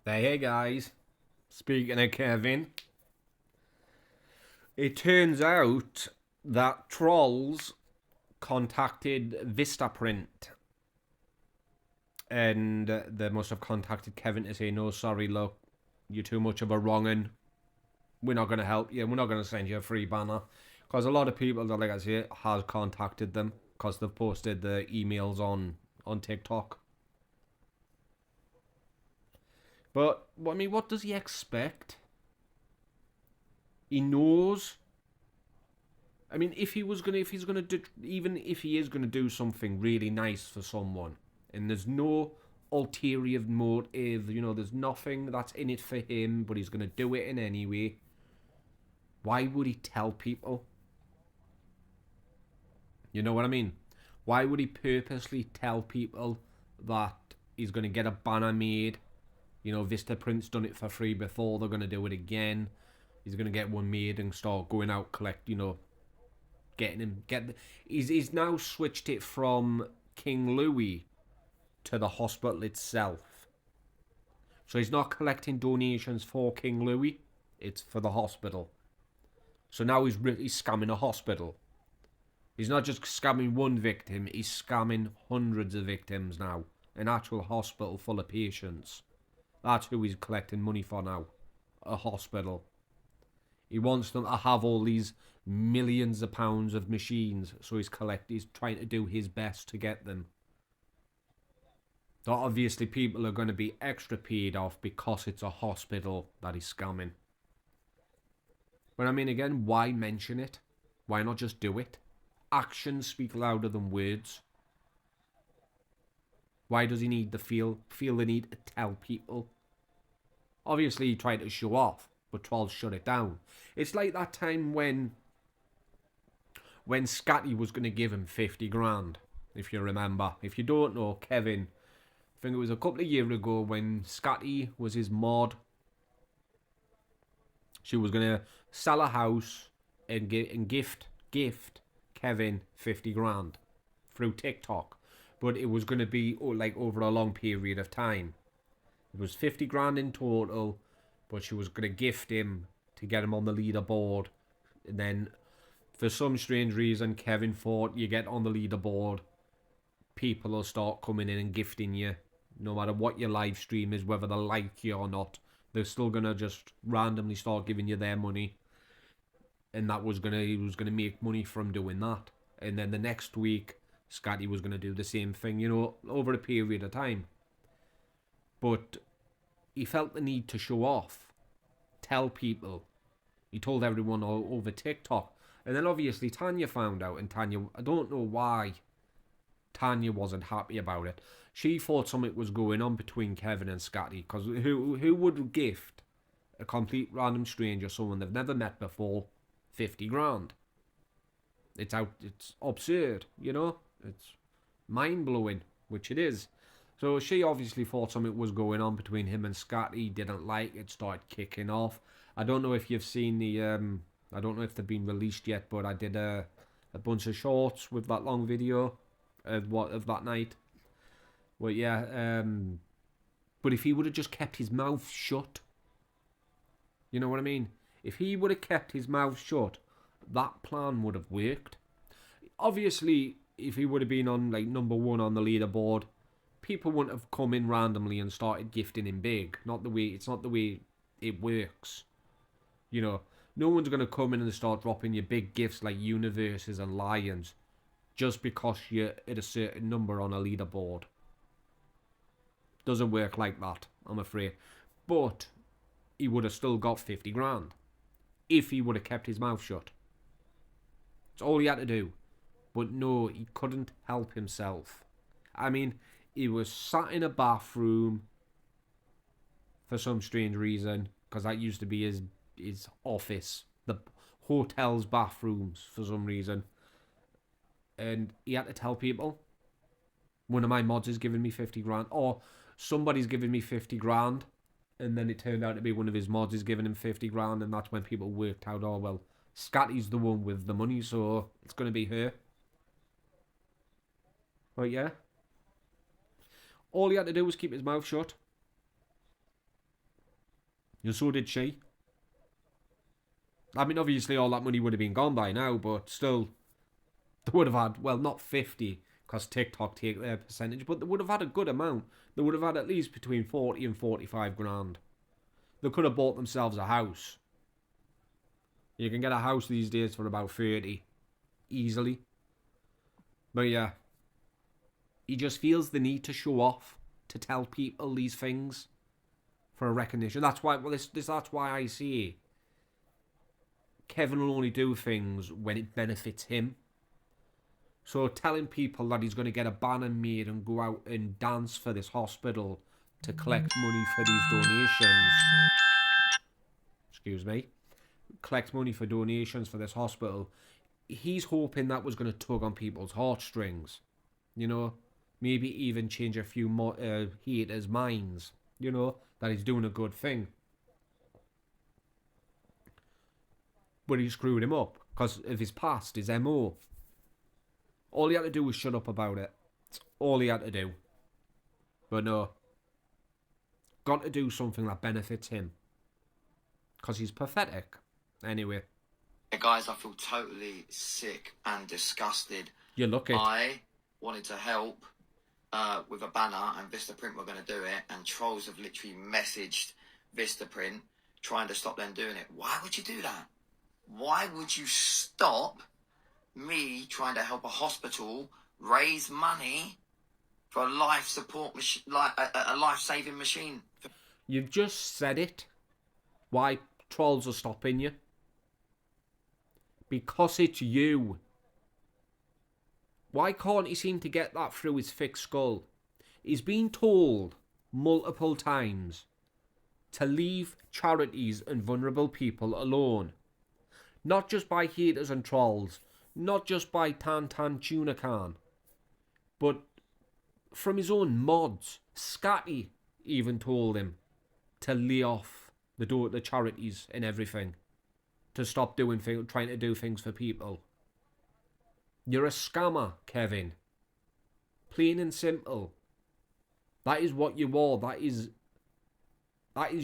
Hey guys, speaking of Kevin, it turns out that trolls contacted Vistaprint and they must have contacted Kevin to say, no, sorry, look, you're too much of a wrong'un. We're not going to help you. We're not going to send you a free banner. Because a lot of people, that, like I say, has contacted them because they've posted the emails on TikTok. But, I mean, what does he expect? He knows. I mean, if he's gonna do, even if he is gonna do something really nice for someone, and there's no ulterior motive, there's nothing that's in it for him, but he's gonna do it in any way. Why would he tell people? You know what I mean? Why would he purposely tell people that he's gonna get a banner made? Vistaprint's done it for free before. They're gonna do it again. He's gonna get one made and start going out collect. Getting him he's now switched it from King Louis to the hospital itself. So he's not collecting donations for King Louis, it's for the hospital. So now he's scamming a hospital. He's not just scamming one victim, he's scamming hundreds of victims now. An actual hospital full of patients. That's who he's collecting money for now. A hospital. He wants them to have all these millions of pounds of machines, so he's trying to do his best to get them. So obviously people are going to be extra paid off because it's a hospital that he's scamming. But I mean, again, why mention it? Why not just do it? Actions speak louder than words. Why does he need to feel the need to tell people? Obviously he tried to show off, but trolls shut it down. It's like that time when Scotty was going to give him 50 grand, if you remember. If you don't know, Kevin, I think it was a couple of years ago when Scotty was his mod. She was going to sell a house and gift Kevin 50 grand through TikTok. But it was going to be like over a long period of time. It was 50 grand in total, but she was going to gift him to get him on the leaderboard. And then, for some strange reason, Kevin thought you get on the leaderboard, people will start coming in and gifting you. No matter what your live stream is, whether they like you or not, they're still going to just randomly start giving you their money. And he was gonna make money from doing that. And then the next week, Scotty was going to do the same thing, over a period of time. But he felt the need to show off, tell people. He told everyone all over TikTok. And then obviously Tanya found out, and Tanya, I don't know why Tanya wasn't happy about it. She thought something was going on between Kevin and Scotty, because who would gift a complete random stranger, someone they've never met before, 50 grand? It's absurd, It's mind-blowing, which it is. So she obviously thought something was going on between him and Scotty, didn't like it, started kicking off. I don't know if you've seen I don't know if they've been released yet, but I did a bunch of shorts with that long video of that night. Well, yeah, but if he would have just kept his mouth shut, you know what I mean? If he would have kept his mouth shut, that plan would have worked. Obviously, if he would have been on like number one on the leaderboard, people wouldn't have come in randomly and started gifting him big. It's not the way it works. No one's going to come in and start dropping you big gifts like universes and lions just because you're at a certain number on a leaderboard. Doesn't work like that, I'm afraid. But he would have still got 50 grand if he would have kept his mouth shut. That's all he had to do. But no, he couldn't help himself. I mean, he was sat in a bathroom for some strange reason, because that used to be his office, the hotel's bathrooms for some reason. And he had to tell people, one of my mods is giving me 50 grand, or somebody's giving me 50 grand, and then it turned out to be one of his mods is giving him 50 grand, and that's when people worked out, oh, well, Scotty's the one with the money, so it's going to be her. But yeah, all he had to do was keep his mouth shut. And so did she. I mean, obviously all that money would have been gone by now, but still, they would have had, well, not 50, because TikTok take their percentage, but they would have had a good amount. They would have had at least between 40 and 45 grand. They could have bought themselves a house. You can get a house these days for about 30, easily. But yeah, he just feels the need to show off, to tell people these things for a recognition. That's why, well, that's why I see Kevin will only do things when it benefits him. So telling people that he's going to get a banner made and go out and dance for this hospital to collect money for these donations. Excuse me. Collect money for donations for this hospital. He's hoping that was going to tug on people's heartstrings. You know, maybe even change a few more haters' minds. You know, that he's doing a good thing. But he screwed him up because of his past, his MO. All he had to do was shut up about it. That's all he had to do. But no. Got to do something that benefits him. Because he's pathetic. Anyway. Hey guys, I feel totally sick and disgusted. You look it. I wanted to help with a banner, and Vistaprint were going to do it, and trolls have literally messaged Vistaprint trying to stop them doing it. Why would you do that? Why would you stop me trying to help a hospital raise money for a life support machine, like a life-saving machine? You've just said it. Why trolls are stopping you? Because it's you. Why can't he seem to get that through his thick skull? He's been told multiple times to leave charities and vulnerable people alone. Not just by haters and trolls. Not just by Tan Tuna Khan. But from his own mods. Scatty even told him to lay off the charities and everything. To stop doing trying to do things for people. You're a scammer, Kevin. Plain and simple. That is what you are. That is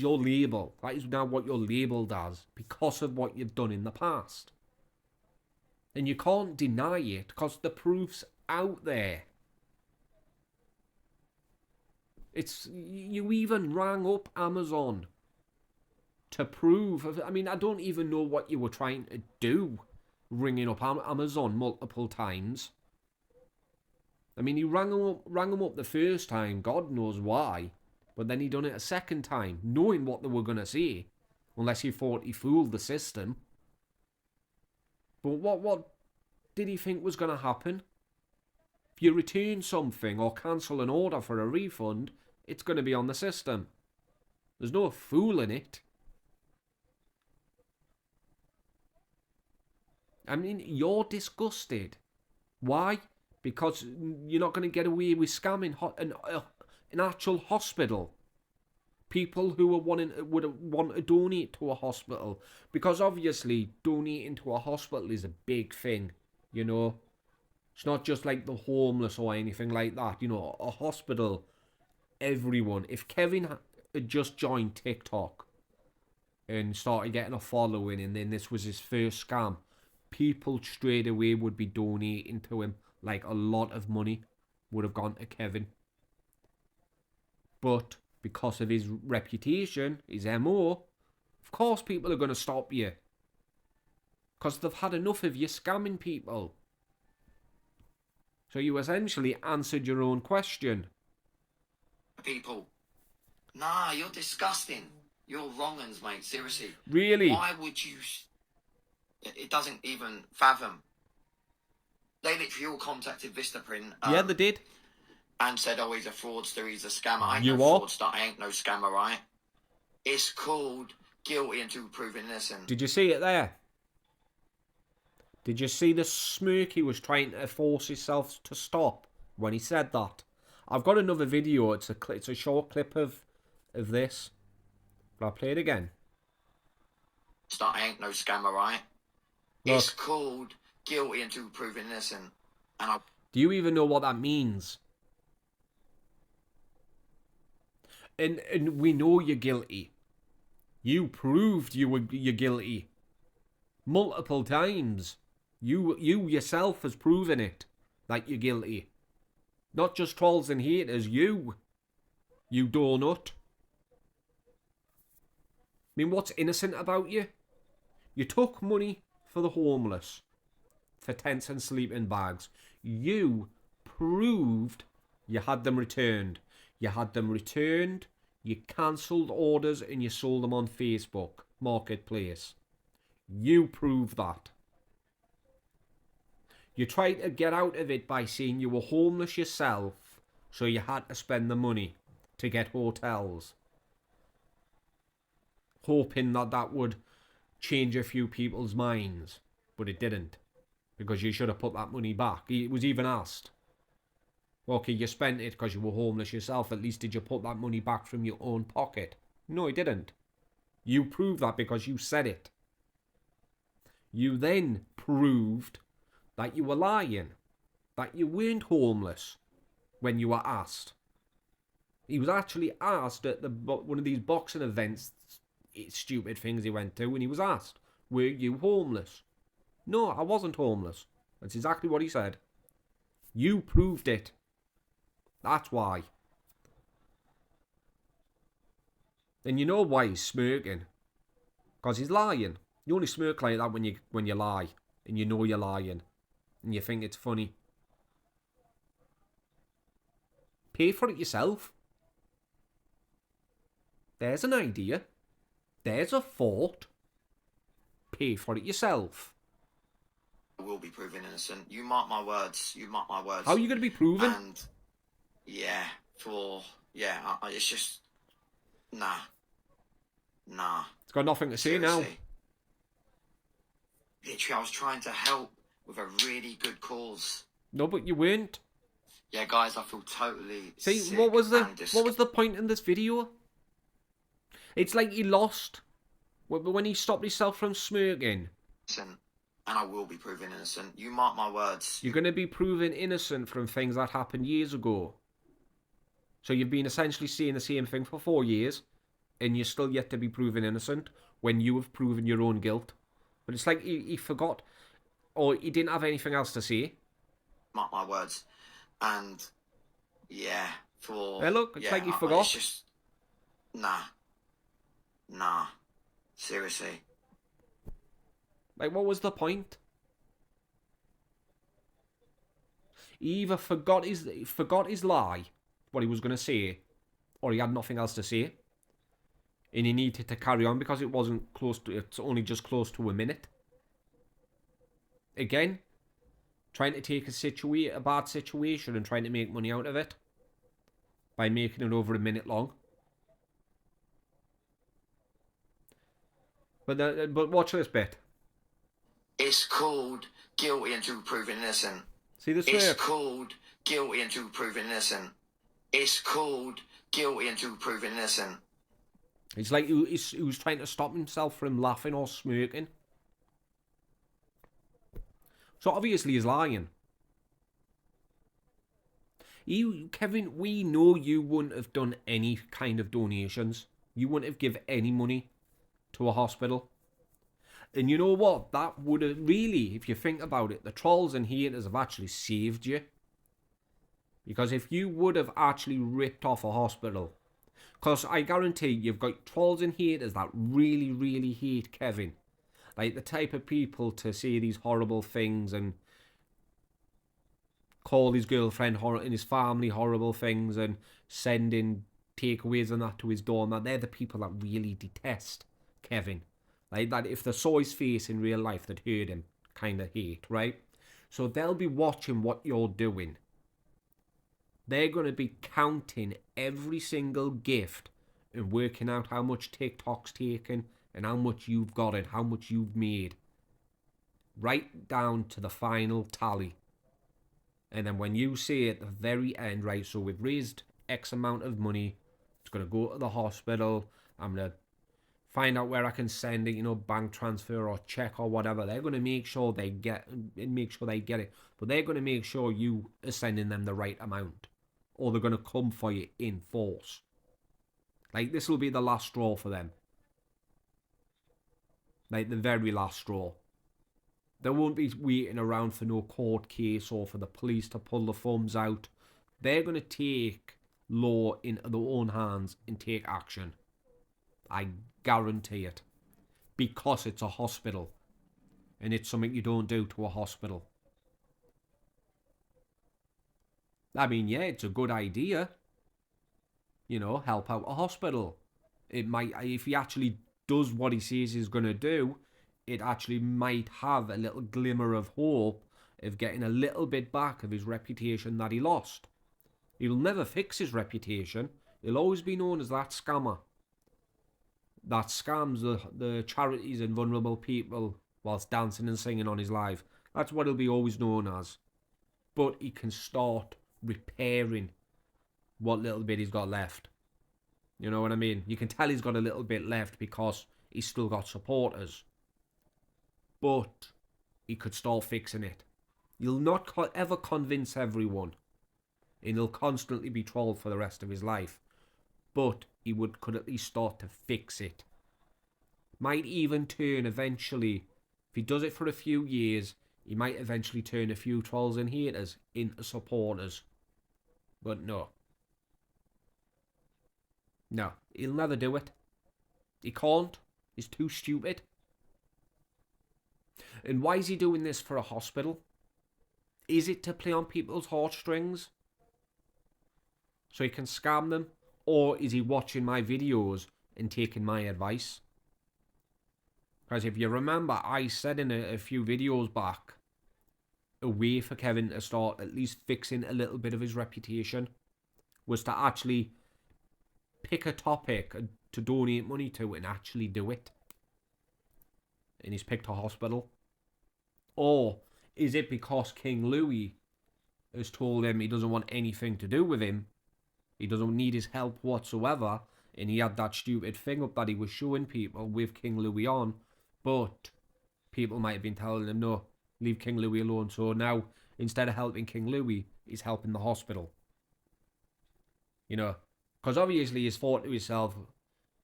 your label. That is now what you're labelled as because of what you've done in the past. And you can't deny it because the proof's out there. You even rang up Amazon to prove. I mean, I don't even know what you were trying to do, ringing up Amazon multiple times. I mean, he rang him up the first time, God knows why, but then he done it a second time, knowing what they were going to say, unless he thought he fooled the system. But what did he think was going to happen? If you return something or cancel an order for a refund, it's going to be on the system. There's no fooling it. I mean, you're disgusted. Why? Because you're not going to get away with scamming an actual hospital. People who would want to donate to a hospital. Because obviously, donating to a hospital is a big thing, you know. It's not just like the homeless or anything like that. You know, a hospital, everyone. If Kevin had just joined TikTok and started getting a following and then this was his first scam, people straight away would be donating to him. Like a lot of money would have gone to Kevin. But because of his reputation, his MO, of course people are going to stop you. Because they've had enough of you scamming people. So you essentially answered your own question. People. Nah, you're disgusting. You're wrong uns, mate. Seriously. Really? Why would you... It doesn't even fathom. They literally all contacted Vistaprint. Yeah, they did. And said, oh, he's a fraudster, he's a scammer. I ain't You no are? fraudster, I ain't no scammer, right? It's called guilty until proven innocent. Did you see it there? Did you see the smirk he was trying to force himself to stop when he said that? I've got another video. It's a short clip of this. But I'll play it again. I ain't no scammer, right? Look. It's called guilty until proven innocent. And do you even know what that means? And we know you're guilty. You proved you're guilty multiple times. You yourself has proven it that you're guilty. Not just trolls and haters. You donut. I mean, what's innocent about you? You took money for the homeless, for tents and sleeping bags. You proved you had them returned. You had them returned, you cancelled orders, and you sold them on Facebook Marketplace. You proved that. You tried to get out of it by saying you were homeless yourself, so you had to spend the money to get hotels, hoping that would change a few people's minds. But it didn't, because you should have put that money back. It was even asked. Okay, you spent it because you were homeless yourself. At least did you put that money back from your own pocket? No, you didn't. You proved that because you said it. You then proved that you were lying, that you weren't homeless when you were asked. He was actually asked at one of these boxing events, stupid things he went to, and he was asked, were you homeless? No, I wasn't homeless. That's exactly what he said. You proved it. That's why. And you know why he's smirking? Because he's lying. You only smirk like that when you lie, and you know you're lying, and you think it's funny. Pay for it yourself. There's an idea. There's a thought. Pay for it yourself. I will be proven innocent. You mark my words. You mark my words. How are you going to be proven? And yeah, it's just nah. It's got nothing to say now. Literally, I was trying to help with a really good cause. No, but you weren't. Yeah, guys, I feel totally See, sick what was the point in this video? It's like he lost when he stopped himself from smirking. And I will be proven innocent. You mark my words. You're going to be proven innocent from things that happened years ago. So you've been essentially saying the same thing for 4 years, and you're still yet to be proven innocent when you have proven your own guilt. But it's like he forgot, or he didn't have anything else to say. Mark my words. And yeah, Hey, look, it's like he forgot. It's just nah. Seriously. Like, what was the point? He either forgot his lie, what he was going to say, or he had nothing else to say, and he needed to carry on because it wasn't close to. It's only just close to a minute. Again, trying to take a bad situation and trying to make money out of it by making it over a minute long. But watch this bit. It's called guilty until proven innocent. See this? It's called guilty until proven innocent. It's called guilty until proven innocent. It's like he was trying to stop himself from laughing or smirking. So obviously he's lying. Kevin, we know you wouldn't have done any kind of donations. You wouldn't have given any money to a hospital. And you know what? That would have really, if you think about it, the trolls and haters have actually saved you. Because if you would have actually ripped off a hospital, because I guarantee you've got trolls and haters that really, really hate Kevin. Like the type of people to say these horrible things and call his girlfriend and his family horrible things and sending takeaways and that to his door. And that they're the people that really detest Kevin. Like that if they saw his face in real life, they'd heard him kind of hate, right? So they'll be watching what you're doing. They're going to be counting every single gift and working out how much TikTok's taken and how much you've got and how much you've made. Right down to the final tally. And then when you say at the very end, right, so we've raised X amount of money, it's going to go to the hospital, I'm going to find out where I can send it, bank transfer or check or whatever. They're going to make sure they get it. But they're going to make sure you are sending them the right amount. Or they're going to come for you in force. Like, this will be the last straw for them. Like the very last straw. They won't be waiting around for no court case or for the police to pull the thumbs out. They're going to take law into their own hands and take action. I guarantee it. Because it's a hospital. And it's something you don't do to a hospital. I mean, yeah, it's a good idea. You know, help out a hospital. It might, if he actually does what he says he's going to do, it actually might have a little glimmer of hope of getting a little bit back of his reputation that he lost. He'll never fix his reputation. He'll always be known as that scammer. That scams the charities and vulnerable people whilst dancing and singing on his live. That's what he'll be always known as. But he can start repairing what little bit he's got left. You know what I mean? You can tell he's got a little bit left because he's still got supporters. But he could start fixing it. He'll not ever convince everyone. And he'll constantly be trolled for the rest of his life. But he could at least start to fix it. Might even turn eventually, if he does it for a few years, he might eventually turn a few trolls and haters into supporters. But no. No, he'll never do it. He can't. He's too stupid. And why is he doing this for a hospital? Is it to play on people's heartstrings? So he can scam them? Or is he watching my videos and taking my advice? Because if you remember, I said in a few videos back, a way for Kevin to start at least fixing a little bit of his reputation was to actually pick a topic to donate money to and actually do it. And he's picked a hospital. Or is it because King Louis has told him he doesn't want anything to do with him? He doesn't need his help whatsoever. And he had that stupid thing up that he was showing people with King Louis on. But people might have been telling him, no, leave King Louis alone. So now, instead of helping King Louis, he's helping the hospital. You know, because obviously he's thought to himself,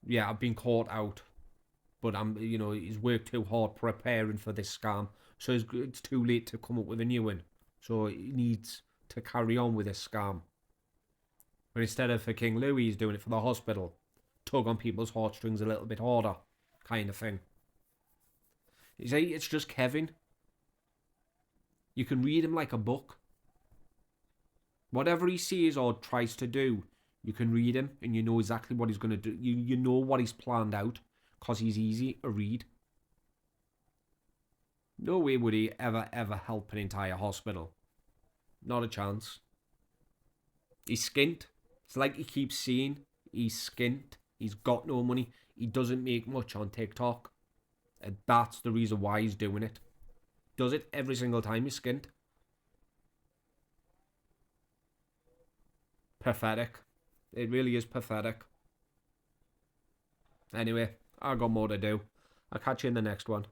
yeah, I've been caught out. But he's worked too hard preparing for this scam. So it's too late to come up with a new one. So he needs to carry on with this scam. But instead of for King Louis, he's doing it for the hospital. Tug on people's heartstrings a little bit harder. Kind of thing. You see, it's just Kevin. You can read him like a book. Whatever he says or tries to do, you can read him and you know exactly what he's going to do. You know what he's planned out because he's easy to read. No way would he ever help an entire hospital. Not a chance. He's skint. It's like he keeps saying he's skint. He's got no money. He doesn't make much on TikTok. And that's the reason why he's doing it. Does it every single time he's skint. Pathetic. It really is pathetic. Anyway, I got more to do. I'll catch you in the next one.